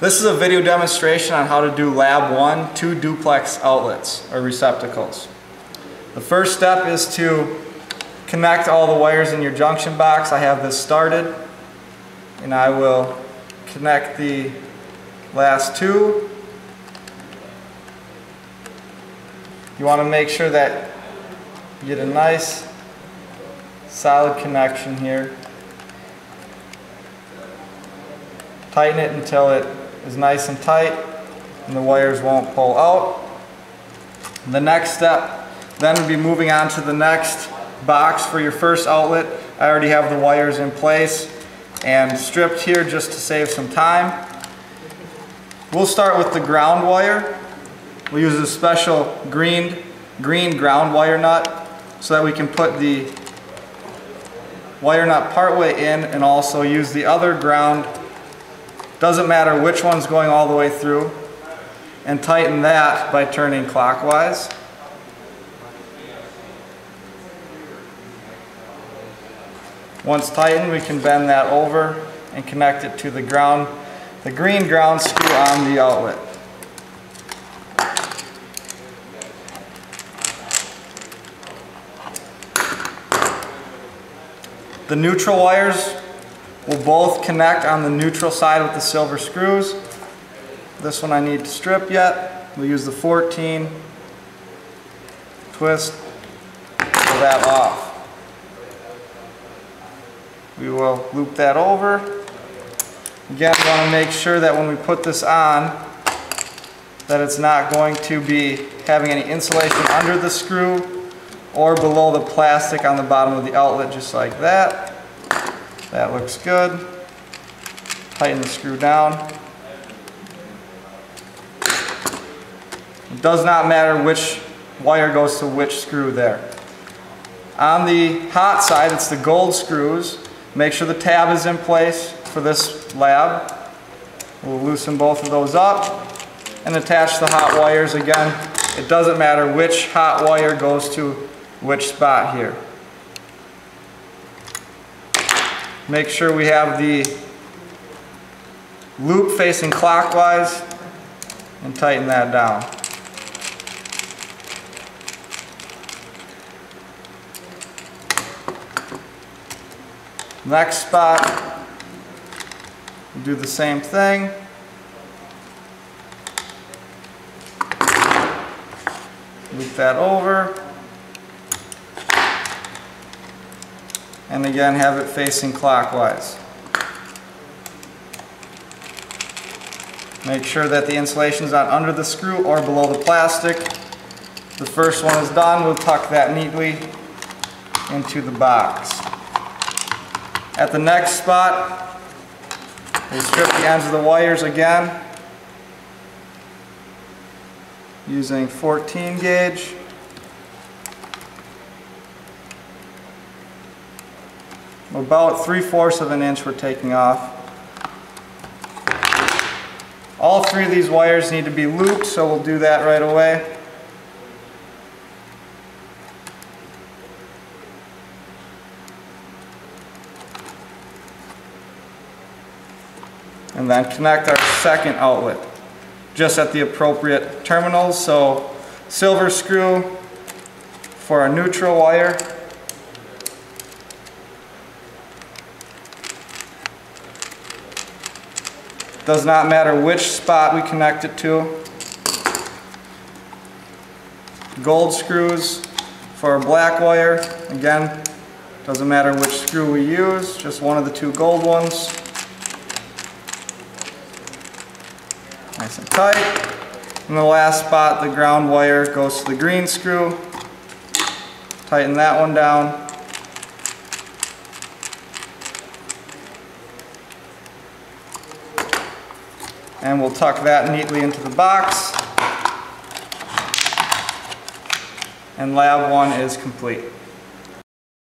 This is a video demonstration on how to do Lab 1, 2 duplex outlets or receptacles. The first step is to connect all the wires in your junction box. I have this started and I will connect the last two. You want to make sure that you get a nice solid connection here. Tighten it until it is nice and tight and the wires won't pull out. The next step then would be moving on to the next box for your first outlet. I already have the wires in place and stripped here just to save some time. We'll start with the ground wire. We'll use a special green ground wire nut so that we can put the wire nut partway in and also use the other ground. Doesn't matter which one's going all the way through, and tighten that by turning clockwise. Once tightened, we can bend that over and connect it to the green ground screw on the outlet. The neutral wires will both connect on the neutral side with the silver screws. This one I need to strip yet. We'll use the 14, twist, pull that off. We will loop that over. Again, we want to make sure that when we put this on, that it's not going to be having any insulation under the screw or below the plastic on the bottom of the outlet, just like that. That looks good. Tighten the screw down. It does not matter which wire goes to which screw there. On the hot side, it's the gold screws. Make sure the tab is in place for this lab. We'll loosen both of those up and attach the hot wires again. It doesn't matter which hot wire goes to which spot here. Make sure we have the loop facing clockwise and tighten that down. Next spot, do the same thing. Loop that over. And again, have it facing clockwise. Make sure that the insulation is not under the screw or below the plastic. The first one is done. We'll tuck that neatly into the box. At the next spot, we'll strip the ends of the wires again using 14 gauge. About 3/4 of an inch we're taking off. All three of these wires need to be looped, so we'll do that right away. And then connect our second outlet just at the appropriate terminals. So silver screw for our neutral wire. Does not matter which spot we connect it to. Gold screws for our black wire. Again, doesn't matter which screw we use, just one of the two gold ones. Nice and tight. And the last spot, the ground wire, goes to the green screw. Tighten that one down. And we'll tuck that neatly into the box. And lab 1 is complete.